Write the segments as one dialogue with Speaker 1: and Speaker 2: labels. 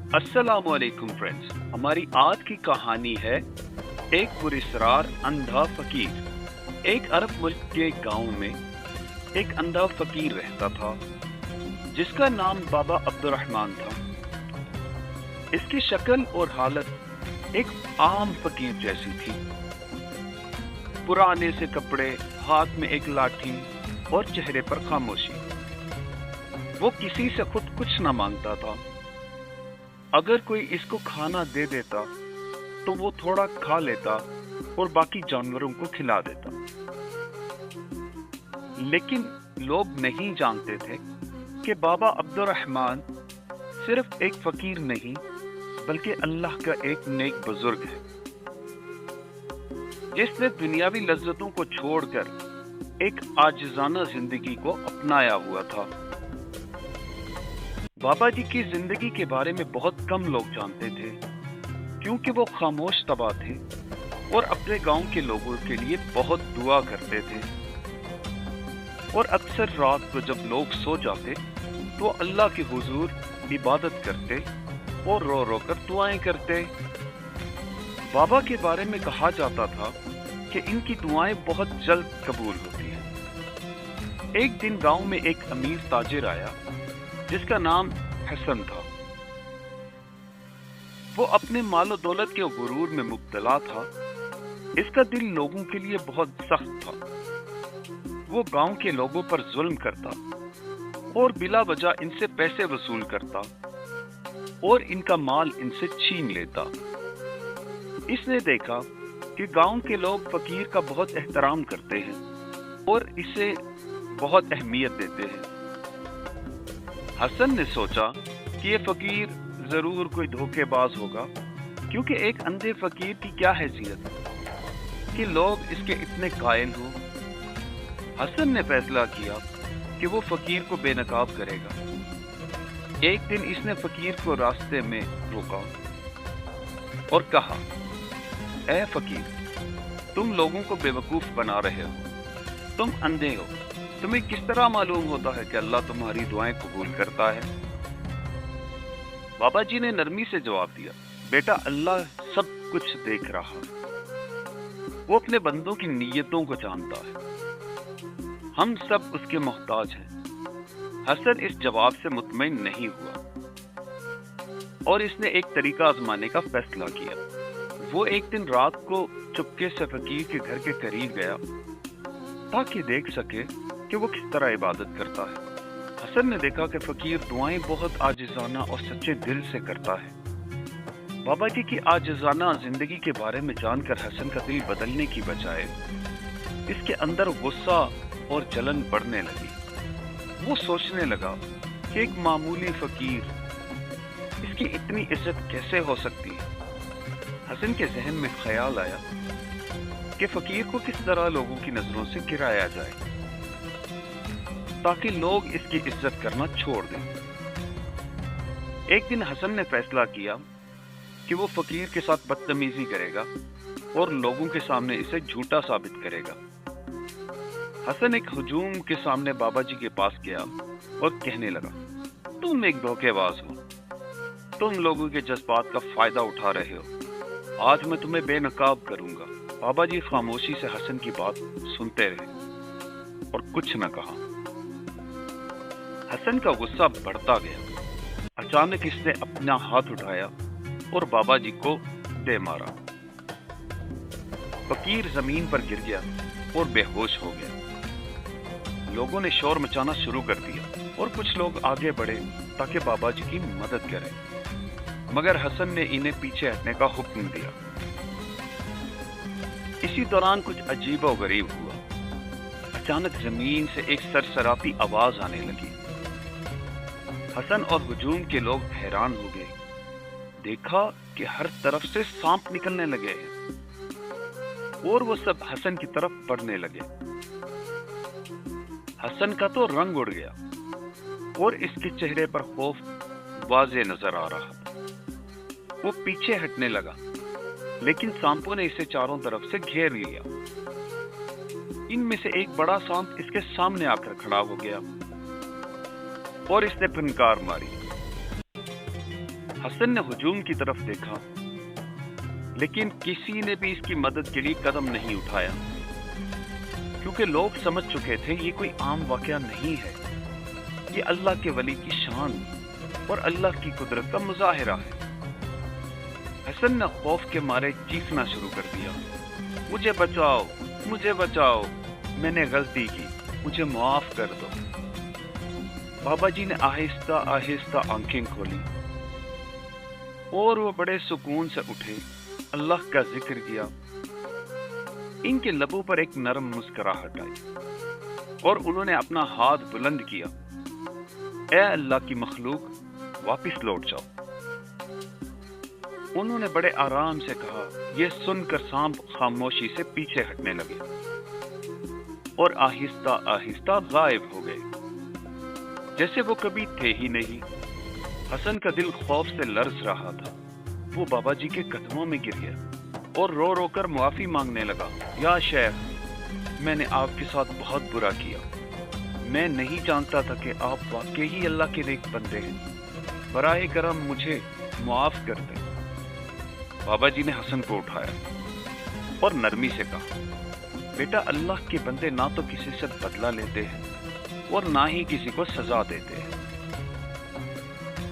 Speaker 1: अस्सलामुअलैकुम फ्रेंड्स, हमारी आज की कहानी है एक पुरस्कार अंधा फकीर। एक अरब मुल्क के गांव में एक अंधा फकीर रहता था जिसका नाम बाबा अब्दुर्रहमान था। इसकी शक्ल और हालत एक आम फकीर जैसी थी। पुराने से कपड़े, हाथ में एक लाठी और चेहरे पर खामोशी। वो किसी से खुद कुछ न मांगता था। अगर कोई इसको खाना दे देता तो वो थोड़ा खा लेता और बाकी जानवरों को खिला देता। लेकिन लोग नहीं जानते थे कि बाबा अब्दुर्रहमान सिर्फ एक फकीर नहीं बल्कि अल्लाह का एक नेक बुजुर्ग है जिसने दुनियावी लज्जतों को छोड़कर एक आजिजाना जिंदगी को अपनाया हुआ था। बाबा जी की जिंदगी के बारे में बहुत कम लोग जानते थे क्योंकि वो खामोश तबा थे और अपने गांव के लोगों के लिए बहुत दुआ करते थे। और अक्सर रात को जब लोग सो जाते तो अल्लाह के हुजूर इबादत करते और रो रो कर दुआएं करते। बाबा के बारे में कहा जाता था कि इनकी दुआएं बहुत जल्द कबूल होती हैं। एक दिन गांव में एक अमीर ताजिर आया जिसका नाम हसन था। वो अपने मालो दौलत के गुरूर में मुब्तला था। इसका दिल लोगों के लिए बहुत सख्त था। वो गांव के लोगों पर जुल्म करता और बिला वजह इनसे पैसे वसूल करता और इनका माल इनसे छीन लेता। इसने देखा कि गांव के लोग फकीर का बहुत एहतराम करते हैं और इसे बहुत अहमियत देते हैं। हसन ने सोचा कि ये फकीर जरूर कोई धोखेबाज होगा क्योंकि एक अंधे फकीर की क्या हैसियत कि लोग इसके इतने कायल हो। हसन ने फैसला किया कि वो फकीर को बेनकाब करेगा। एक दिन इसने फकीर को रास्ते में रोका और कहा, ऐ फकीर, तुम लोगों को बेवकूफ बना रहे हो। तुम अंधे हो। तुम्हें किस तरह मालूम होता है कि अल्लाह तुम्हारी दुआएं कबूल करता है? बाबा जी ने नरमी से जवाब दिया, बेटा, अल्लाह सब कुछ देख रहा है। वो अपने बंदों की नीयतों को जानता है। हम सब उसके मोहताज हैं। हसन इस जवाब से मुतमईन नहीं हुआ और इसने एक तरीका आजमाने का फैसला किया। वो एक दिन रात को चुपके से फकीर के घर के करीब गया ताकि देख सके कि वो किस तरह इबादत करता है। हसन ने देखा कि फकीर दुआएं बहुत आजिजाना और सच्चे दिल से करता है। बाबा जी की आजिजाना जिंदगी के बारे में जानकर हसन का दिल बदलने की बजाय इसके अंदर गुस्सा और जलन बढ़ने लगी। वो सोचने लगा कि एक मामूली फकीर, इसकी इतनी इज्जत कैसे हो सकती है। हसन के जहन में ख्याल आया कि फकीर को किस तरह लोगों की नजरों से गिराया जाए ताकि लोग इसकी इज्जत करना छोड़ दें। एक दिन हसन ने फैसला किया कि वो फकीर के साथ बदतमीजी करेगा और लोगों के सामने इसे झूठा साबित करेगा। हसन एक हुजूम के सामने बाबा जी के पास गया और कहने लगा, तुम एक धोखेबाज हो। तुम लोगों के जज्बात का फायदा उठा रहे हो। आज मैं तुम्हें बेनकाब करूंगा। बाबा जी खामोशी से हसन की बात सुनते रहे और कुछ न कहा। हसन का गुस्सा बढ़ता गया। अचानक इसने अपना हाथ उठाया और बाबा जी को दे मारा। फकीर जमीन पर गिर गया और बेहोश हो गया। लोगों ने शोर मचाना शुरू कर दिया और कुछ लोग आगे बढ़े ताकि बाबा जी की मदद करें, मगर हसन ने इन्हें पीछे हटने का हुक्म दिया। इसी दौरान कुछ अजीबोगरीब हुआ। अचानक जमीन से एक सरसराती आवाज आने लगी। हसन और हुजूम के लोग हैरान हो गए। देखा कि हर तरफ से सांप निकलने लगे हैं और वो सब हसन की तरफ बढ़ने लगे। हसन का तो रंग उड़ गया और इसके चेहरे पर खौफ वाज़े नजर आ रहा था। वो पीछे हटने लगा लेकिन सांपों ने इसे चारों तरफ से घेर लिया। इनमें से एक बड़ा सांप इसके सामने आकर खड़ा हो गया और इसने फनकार मारी। हसन ने हुजूम की तरफ देखा, लेकिन किसी ने भी इसकी मदद के लिए कदम नहीं उठाया, क्योंकि लोग समझ चुके थे ये कोई आम वाकया नहीं है, ये अल्लाह के वली की शान और अल्लाह की कुदरत का मुजाहिरा है। हसन ने खौफ के मारे चीखना शुरू कर दिया, मुझे बचाओ, मुझे बचाओ, मैंने गलती की, मुझे माफ कर दो। बाबा जी ने आहिस्ता आहिस्ता आंखें खोली और वो बड़े सुकून से उठे, अल्लाह का जिक्र किया। इनके लबों पर एक नरम मुस्कुराहट आई और उन्होंने अपना हाथ बुलंद किया, ए अल्लाह की मखलूक, वापिस लौट जाओ। उन्होंने बड़े आराम से कहा। यह सुनकर सांप खामोशी से पीछे हटने लगे और आहिस्ता आहिस्ता गायब हो गए, जैसे वो कभी थे ही नहीं। हसन का दिल खौफ से लर्ज रहा था। वो बाबा जी के कदमों में गिर गया और रो रो कर मुआफी मांगने लगा। या शेख, मैंने आपके साथ बहुत बुरा किया। मैं नहीं जानता था कि आप वाकई ही अल्लाह के नेक बंदे हैं। बराए करम मुझे मुआफ कर दें। बाबा जी ने हसन को उठाया और नरमी से कहा, बेटा, अल्लाह के बंदे ना तो किसी से बदला लेते हैं और ना ही किसी को सजा देते हैं।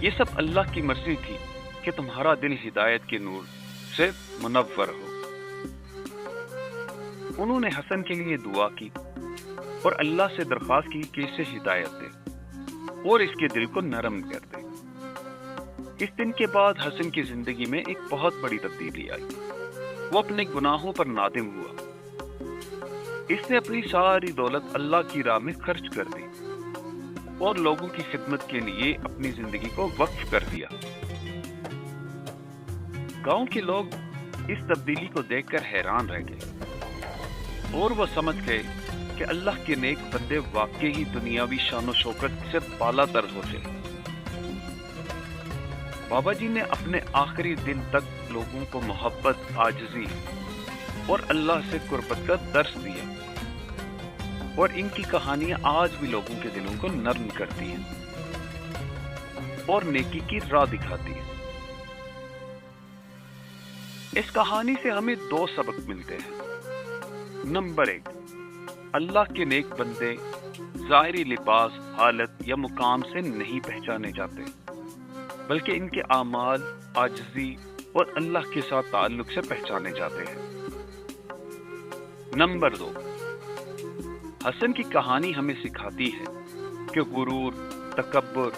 Speaker 1: ये सब अल्लाह की मर्जी थी कि तुम्हारा दिल हिदायत के नूर से मुनव्वर हो। उन्होंने हसन के लिए दुआ की और अल्लाह से दरख्वास्त की कि इसे हिदायत दे और इसके दिल को नरम कर दे। इस दिन के बाद हसन की जिंदगी में एक बहुत बड़ी तब्दीली आई। वो अपने गुनाहों पर नादिम हुआ। इसने अपनी सारी दौलत अल्लाह की राह में खर्च कर दी और लोगों की खिदमत के लिए अपनी जिंदगी को वक्फ कर दिया। गांव के लोग इस तब्दीली को देखकर हैरान रह गए और वो समझ गए कि अल्लाह के नेक बंदे वाकई ही दुनियावी शान और शौकत से बाला तर होते। बाबा जी ने अपने आखिरी दिन तक लोगों को मोहब्बत, आजिज़ी और अल्लाह से कुर्बत का दर्स दिया और इनकी कहानियां आज भी लोगों के दिलों को नर्म करती हैं और नेकी की राह दिखाती हैं। इस कहानी से हमें दो सबक मिलते हैं। नंबर 1, अल्लाह के नेक बंदे ज़ाहिरी लिबास, हालत या मुकाम से नहीं पहचाने जाते, बल्कि इनके आमाल, आजिज़ी और अल्लाह के साथ ताल्लुक से पहचाने जाते हैं। नंबर 2, हसन की कहानी हमें सिखाती है कि गुरूर, तकब्बुर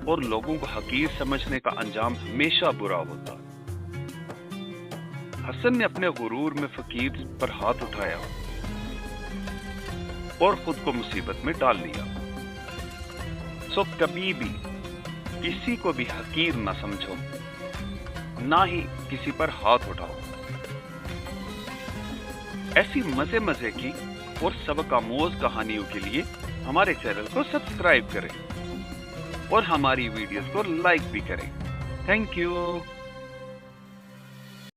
Speaker 1: और लोगों को हकीर समझने का अंजाम हमेशा बुरा होता है। हसन ने अपने गुरूर में फकीर पर हाथ उठाया और खुद को मुसीबत में डाल लिया। सो कभी भी किसी को भी हकीर ना समझो, ना ही किसी पर हाथ उठाओ। ऐसी मजे मजे की और सबक आमोज कहानियों के लिए हमारे चैनल को सब्सक्राइब करें और हमारी वीडियोस को लाइक भी करें। Thank you.